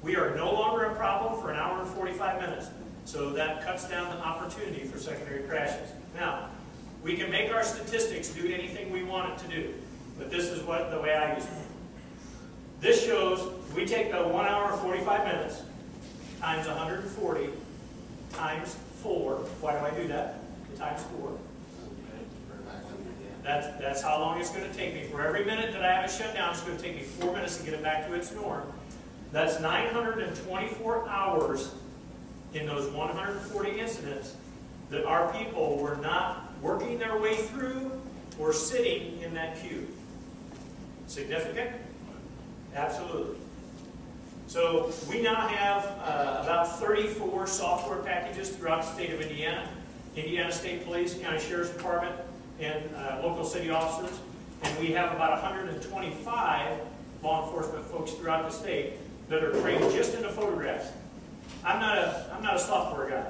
We are no longer a problem for an hour and 45 minutes. So that cuts down the opportunity for secondary crashes. Now, we can make our statistics do anything we want it to do, but this is the way I use it. This shows we take the 1 hour and 45 minutes times 140 times 4. Why do I do that? Times 4. That's how long it's going to take me. For every minute that I have it shut down, it's going to take me 4 minutes to get it back to its norm. That's 924 hours in those 140 incidents that our people were not working their way through or sitting in that queue. Significant? Absolutely. So we now have about 34 software packages throughout the state of Indiana. Indiana State Police, County Sheriff's Department, and local city officers. And we have about 125 law enforcement folks throughout the state that are trained just in the photographs. I'm not a software guy,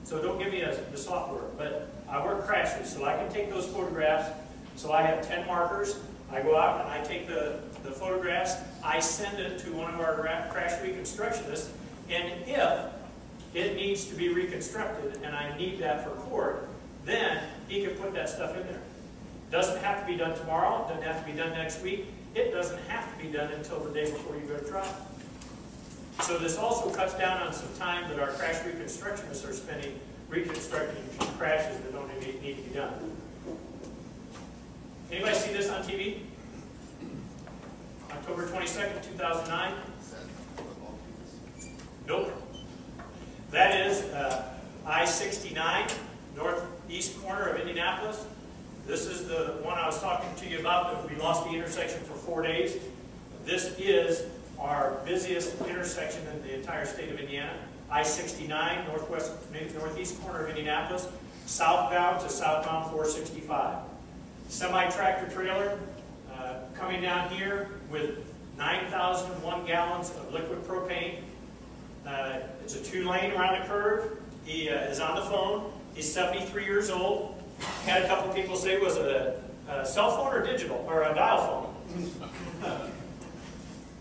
so don't give me the software, but I work crashes, so I can take those photographs. So I have 10 markers. I go out and I take the photographs. I send it to one of our crash reconstructionists, and if it needs to be reconstructed and I need that for court, then he can put that stuff in there. Doesn't have to be done tomorrow, doesn't have to be done next week. It doesn't have to be done until the day before you go to trial. So this also cuts down on some time that our crash reconstructionists are spending reconstructing crashes that don't need to be done. Anybody see this on TV? October 22nd, 2009? Nope. That is I-69, northeast corner of Indianapolis. This is the one I was talking to you about that we lost the intersection for 4 days. This is our busiest intersection in the entire state of Indiana. I-69, northeast corner of Indianapolis, southbound to southbound 465. Semi-tractor trailer coming down here with 9,001 gallons of liquid propane. It's a 2-lane around the curve. He is on the phone. He's 73 years old. Had a couple people say, was it a cell phone or digital, or a dial phone?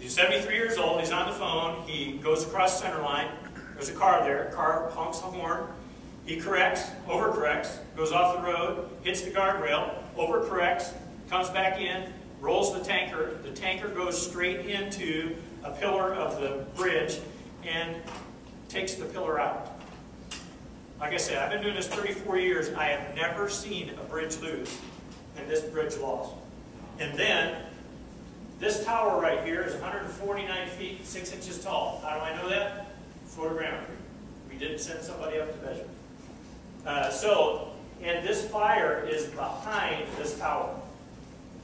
He's 73 years old. He's on the phone. He goes across center line. There's a car there. Car honks the horn. He corrects, overcorrects, goes off the road, hits the guardrail, overcorrects, comes back in, rolls the tanker. The tanker goes straight into a pillar of the bridge and takes the pillar out. Like I said, I've been doing this 34 years. I have never seen a bridge lose, and this bridge lost. And then, this tower right here is 149 feet, 6 inches tall. How do I know that? Photogrammetry. We didn't send somebody up to measure. And this fire is behind this tower.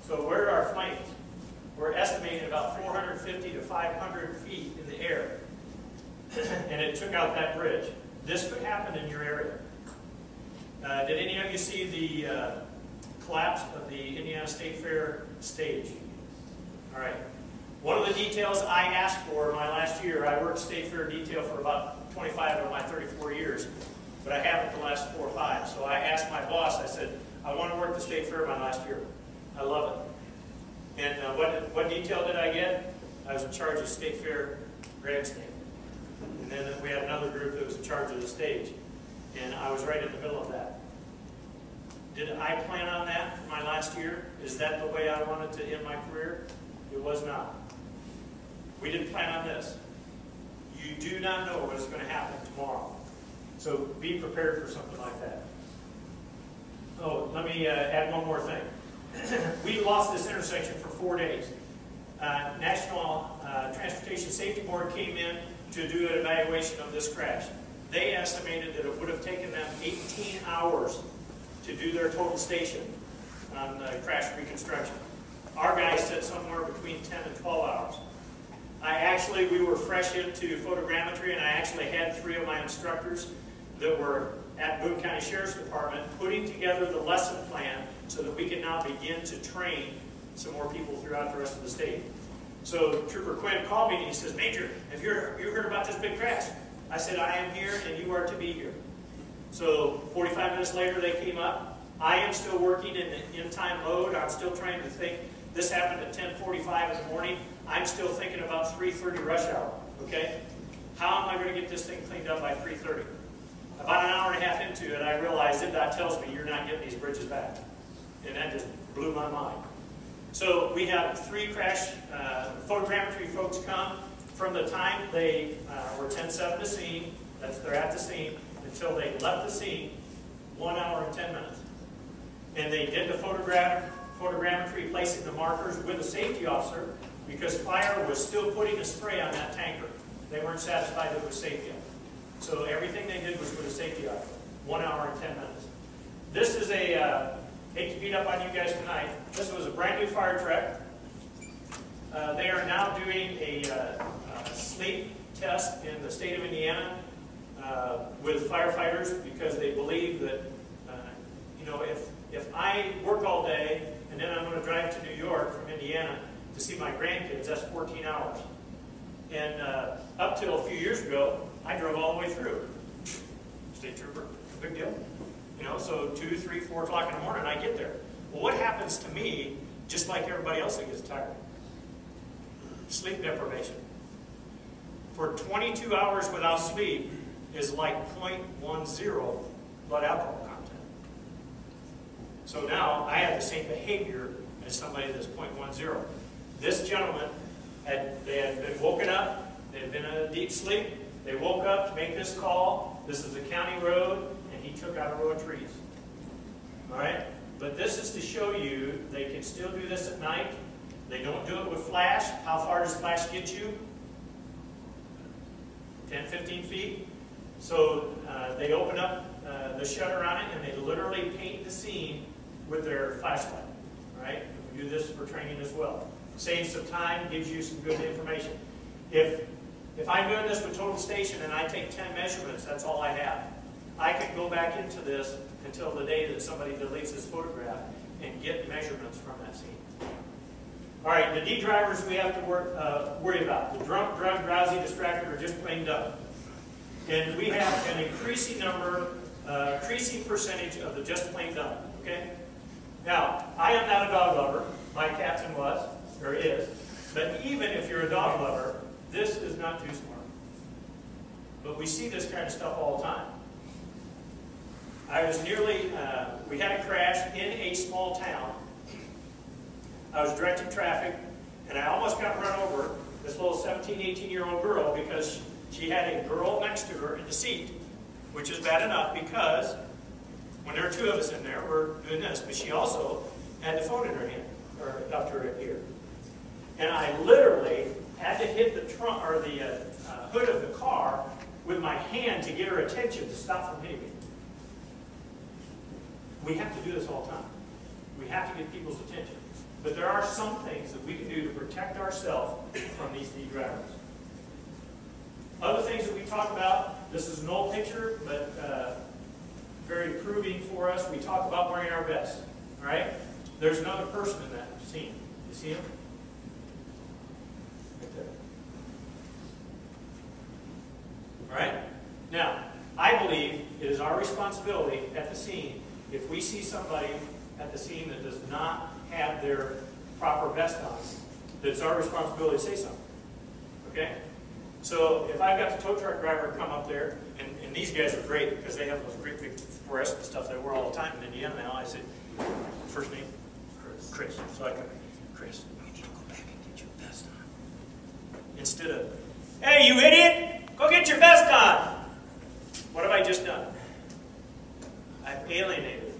So where are our flames? We're estimating about 450 to 500 feet in the air. And it took out that bridge. This could happen in your area. Did any of you see the collapse of the Indiana State Fair stage? All right. One of the details I asked for my last year, I worked State Fair detail for about 25 of my 34 years, but I haven't the last 4 or 5. So I asked my boss, I said, I want to work the State Fair my last year. I love it. And what detail did I get? I was in charge of State Fair grandstand. And then we had another group that was in charge of the stage. And I was right in the middle of that. Did I plan on that for my last year? Is that the way I wanted to end my career? It was not. We didn't plan on this. You do not know what is going to happen tomorrow. So be prepared for something like that. Oh, let me add one more thing. We lost this intersection for 4 days. National Transportation Safety Board came in to do an evaluation of this crash. They estimated that it would have taken them 18 hours to do their total station on crash reconstruction. Our guys said somewhere between 10 and 12 hours. We were fresh into photogrammetry, and I actually had 3 of my instructors that were at Boone County Sheriff's Department putting together the lesson plan so that we can now begin to train some more people throughout the rest of the state. So Trooper Quinn called me and he says, Major, have you heard about this big crash? I said, I am here and you are to be here. So 45 minutes later they came up. I am still working in the in-time mode. I'm still trying to think. This happened at 10:45 in the morning. I'm still thinking about 3:30 rush hour, okay? How am I going to get this thing cleaned up by 3:30? About an hour and a half into it, I realized that tells me you're not getting these bridges back. And that just blew my mind. So we have 3 crash photogrammetry folks come from the time they were 10-7 to scene, they're at the scene, until they left the scene, 1 hour and 10 minutes. And they did the photogrammetry, placing the markers with a safety officer, because fire was still putting a spray on that tanker. They weren't satisfied that it was safe yet. So everything they did was with a safety officer, 1 hour and 10 minutes. This is a, hate to beat up on you guys tonight, this was a brand new fire truck. They are now doing a sleep test in the state of Indiana with firefighters, because they believe that, you know, if I work all day and then I'm going to drive to New York from Indiana to see my grandkids, that's 14 hours. And up till a few years ago, I drove all the way through. State trooper, big deal. You know, so 2, 3, 4 o'clock in the morning, I get there. Well, what happens to me, just like everybody else that gets tired? Sleep deprivation. For 22 hours without sleep is like 0.10 blood alcohol content. So now I have the same behavior as somebody that's 0.10. This gentleman, they had been woken up, they had been in a deep sleep, they woke up to make this call. This is a county road, and he took out a row of trees. All right? But this is to show you they can still do this at night. They don't do it with flash. How far does flash get you? 10, 15 feet. So they open up the shutter on it, and they literally paint the scene with their flashlight. All right? We do this for training as well. Saves some time, gives you some good information. If I'm doing this with Total Station and I take 10 measurements, that's all I have. I can go back into this until the day that somebody deletes this photograph and get measurements from that scene. All right, the D drivers we have to worry about. The drunk, drug, drowsy, distracted, or just plain dumb. And we have an increasing percentage of the just plain dumb. Okay? Now, I am not a dog lover. My captain was, or is. But even if you're a dog lover, this is not too smart. But we see this kind of stuff all the time. I was we had a crash in a small town. I was directing traffic, and I almost got run over, this little 17, 18-year-old girl, because she had a girl next to her in the seat, which is bad enough because when there are 2 of us in there, we're doing this. But she also had the phone in her hand, or up to her ear. And I literally had to hit the trunk or the hood of the car with my hand to get her attention to stop from hitting me. We have to do this all the time. We have to get people's attention. But there are some things that we can do to protect ourselves from these D drivers. Other things that we talk about, this is an old picture, but very proving for us. We talk about wearing our vests. All right? There's another person in that scene. You see him? Right there. All right? Now, I believe it is our responsibility at the scene, if we see somebody at the scene that does not have their proper vest on, it's our responsibility to say something. Okay? So if I've got the tow truck driver come up there, and these guys are great because they have those great big fluorescent stuff they wear all the time in Indiana now, I say, first name? Chris. So I go, Chris, we need to go back and get your vest on. Instead of, hey, you idiot! Go get your vest on! What have I just done? I've alienated.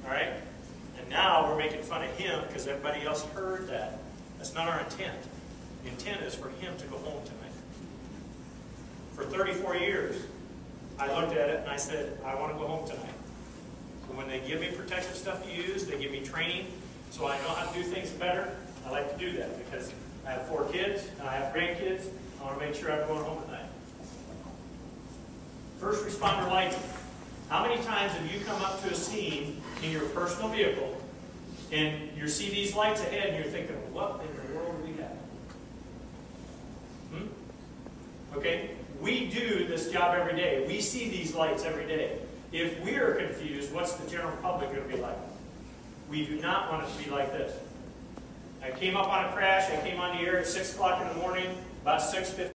All right? And now we're making fun of him because everybody else heard that. That's not our intent. The intent is for him to go home tonight. For 34 years, I looked at it and I said, I want to go home tonight. So when they give me protective stuff to use, they give me training so I know how to do things better, I like to do that because I have 4 kids and I have grandkids. I want to make sure I'm going home tonight. First responder lighting. How many times have you come up to a scene in your personal vehicle and you see these lights ahead and you're thinking, what in the world do we have? Okay? We do this job every day. We see these lights every day. If we are confused, what's the general public going to be like? We do not want it to be like this. I came up on a crash. I came on the air at 6 o'clock in the morning, about 6:15.